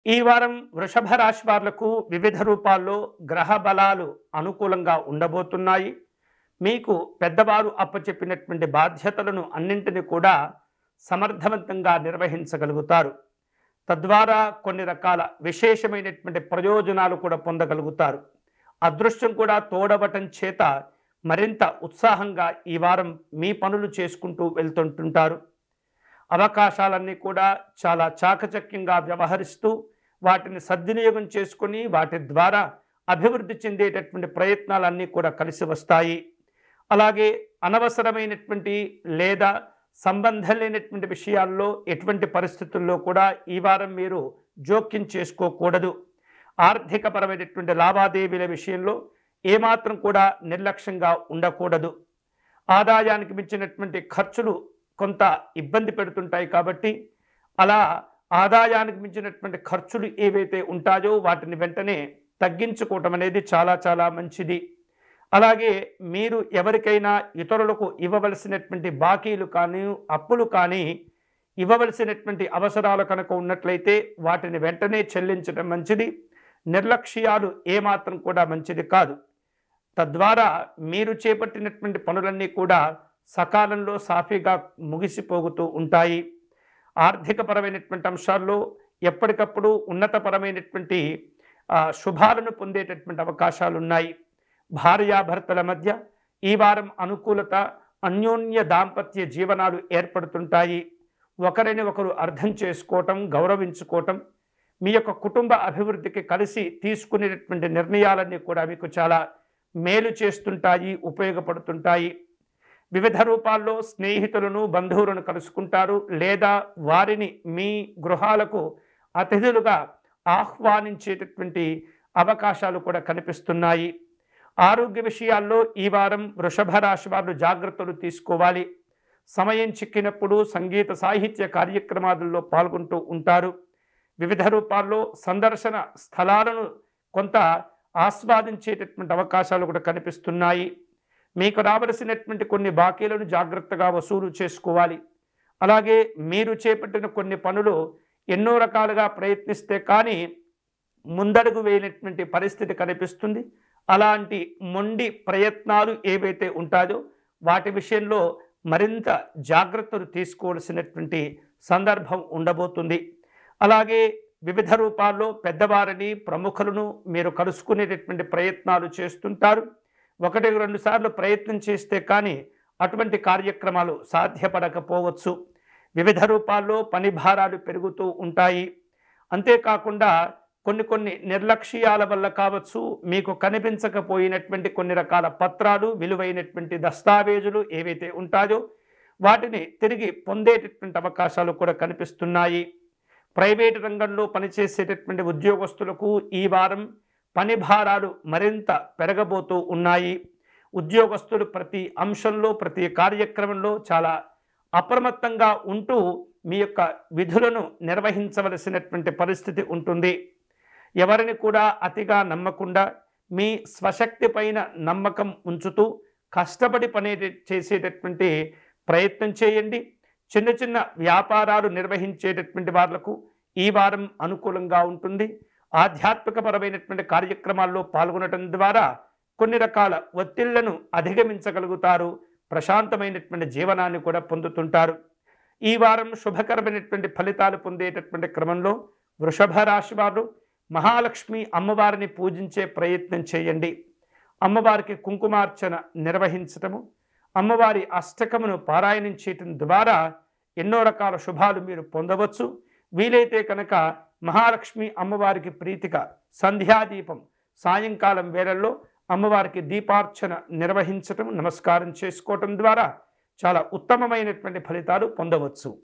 ఈ వారం వృషభ రాశి వాళ్లకు వివిధ రూపాల్లో గ్రహ బలాలు అనుకూలంగా ఉండబోతున్నాయి. మీకు పెద్దవారు అప్పచెప్పినటువంటి బాధ్యతలను అన్నింటినీ కూడా సమర్థవంతంగా నిర్వహించగలుగుతారు. తద్వారా కొన్ని రకాల విశేషమైనటువంటి ప్రయోజనాలు కూడా పొందగలుగుతారు. అదృష్టం కూడా తోడవటం చేత మరింత ఉత్సాహంగా ఈ వారం మీ పనులు చేసుకుంటూ వెళ్తుంటుంటారు. అవకాశాలన్నీ కూడా చాలా చాకచక్యంగా వ్యవహరిస్తూ వాటిని సద్వినియోగం చేసుకుని వాటి ద్వారా అభివృద్ధి చెందేటటువంటి ప్రయత్నాలన్నీ కూడా కలిసి వస్తాయి. అలాగే అనవసరమైనటువంటి లేదా సంబంధం లేనటువంటి విషయాల్లో ఎటువంటి పరిస్థితుల్లో కూడా ఈ వారం మీరు జోక్యం చేసుకోకూడదు. ఆర్థికపరమైనటువంటి లావాదేవీల విషయంలో ఏమాత్రం కూడా నిర్లక్ష్యంగా ఉండకూడదు. ఆదాయానికి మించినటువంటి ఖర్చులు కొంత ఇబ్బంది పెడుతుంటాయి కాబట్టి అలా ఆదాయానికి మించినటువంటి ఖర్చులు ఏవైతే ఉంటాయో వాటిని వెంటనే తగ్గించుకోవటం అనేది చాలా చాలా మంచిది. అలాగే మీరు ఎవరికైనా ఇతరులకు ఇవ్వవలసినటువంటి బాకీలు కానీ అప్పులు కానీ ఇవ్వవలసినటువంటి అవసరాలు కనుక ఉన్నట్లయితే వాటిని వెంటనే చెల్లించడం మంచిది. నిర్లక్ష్యాలు ఏమాత్రం కూడా మంచిది కాదు. తద్వారా మీరు చేపట్టినటువంటి పనులన్నీ కూడా సకాలంలో సాఫీగా ముగిసిపోతూ ఉంటాయి. ఆర్థికపరమైనటువంటి అంశాల్లో ఎప్పటికప్పుడు ఉన్నతపరమైనటువంటి శుభాలను పొందేటటువంటి అవకాశాలు ఉన్నాయి. భార్యాభర్తల మధ్య ఈ వారం అనుకూలత, అన్యోన్య దాంపత్య జీవనాలు ఏర్పడుతుంటాయి. ఒకరిని ఒకరు అర్థం చేసుకోవటం, గౌరవించుకోవటం, మీ యొక్క కుటుంబ అభివృద్ధికి కలిసి తీసుకునేటటువంటి నిర్ణయాలన్నీ కూడా మీకు చాలా మేలు చేస్తుంటాయి, ఉపయోగపడుతుంటాయి. వివిధ రూపాల్లో స్నేహితులను, బంధువులను కలుసుకుంటారు లేదా వారిని మీ గృహాలకు అతిథులుగా ఆహ్వానించేటటువంటి అవకాశాలు కూడా కనిపిస్తున్నాయి. ఆరోగ్య విషయాల్లో ఈ వారం వృషభ రాశి వారు జాగ్రత్తలు తీసుకోవాలి. సమయం చిక్కినప్పుడు సంగీత సాహిత్య కార్యక్రమాలలో పాల్గొంటూ ఉంటారు. వివిధ రూపాల్లో సందర్శన స్థలాలను కొంత ఆస్వాదించేటటువంటి అవకాశాలు కూడా కనిపిస్తున్నాయి. మీకు రావలసినటువంటి కొన్ని బాకీలను జాగ్రత్తగా వసూలు చేసుకోవాలి. అలాగే మీరు చేపట్టిన కొన్ని పనులు ఎన్నో రకాలుగా ప్రయత్నిస్తే కానీ ముందడుగు వేయనటువంటి పరిస్థితి కనిపిస్తుంది. అలాంటి మొండి ప్రయత్నాలు ఏవైతే ఉంటాయో వాటి విషయంలో మరింత జాగ్రత్తలు తీసుకోవాల్సినటువంటి సందర్భం ఉండబోతుంది. అలాగే వివిధ రూపాల్లో పెద్దవారిని, ప్రముఖులను మీరు కలుసుకునేటటువంటి ప్రయత్నాలు చేస్తుంటారు. 1-2 సార్లు ప్రయత్నం చేస్తే కానీ అటువంటి కార్యక్రమాలు సాధ్యపడకపోవచ్చు. వివిధ రూపాల్లో పని భారాలు పెరుగుతూ ఉంటాయి. అంతేకాకుండా కొన్ని నిర్లక్ష్యాల వల్ల కావచ్చు, మీకు కనిపించకపోయినటువంటి కొన్ని రకాల పత్రాలు, విలువైనటువంటి దస్తావేజులు ఏవైతే ఉంటాయో వాటిని తిరిగి పొందేటటువంటి అవకాశాలు కూడా కనిపిస్తున్నాయి. ప్రైవేటు రంగంలో పనిచేసేటటువంటి ఉద్యోగస్తులకు ఈ వారం పని భారాలు మరింత పెరగబోతూ ఉన్నాయి. ఉద్యోగస్తులు ప్రతి అంశంలో, ప్రతి కార్యక్రమంలో చాలా అప్రమత్తంగా ఉంటూ మీ యొక్క విధులను నిర్వహించవలసినటువంటి పరిస్థితి ఉంటుంది. ఎవరిని కూడా అతిగా నమ్మకుండా మీ స్వశక్తి పైన నమ్మకం ఉంచుతూ కష్టపడి పని చేసేటటువంటి ప్రయత్నం చేయండి. చిన్న చిన్న వ్యాపారాలు నిర్వహించేటటువంటి వాళ్లకు ఈ వారం అనుకూలంగా ఉంటుంది. ఆధ్యాత్మికపరమైనటువంటి కార్యక్రమాల్లో పాల్గొనడం ద్వారా కొన్ని రకాల ఒత్తిళ్లను అధిగమించగలుగుతారు. ప్రశాంతమైనటువంటి జీవనాన్ని కూడా పొందుతుంటారు. ఈ వారం శుభకరమైనటువంటి ఫలితాలు పొందేటటువంటి క్రమంలో వృషభ రాశి వారు మహాలక్ష్మి అమ్మవారిని పూజించే ప్రయత్నం చేయండి. అమ్మవారికి కుంకుమార్చన నిర్వహించటము, అమ్మవారి అష్టకమును పారాయణం చేయటం ద్వారా ఎన్నో రకాల శుభాలు మీరు పొందవచ్చు. వీలైతే కనుక మహాలక్ష్మి అమ్మవారికి ప్రీతిగా సంధ్యాదీపం సాయంకాలం వేళల్లో అమ్మవారికి దీపార్చన నిర్వహించటం, నమస్కారం చేసుకోవటం ద్వారా చాలా ఉత్తమమైనటువంటి ఫలితాలు పొందవచ్చు.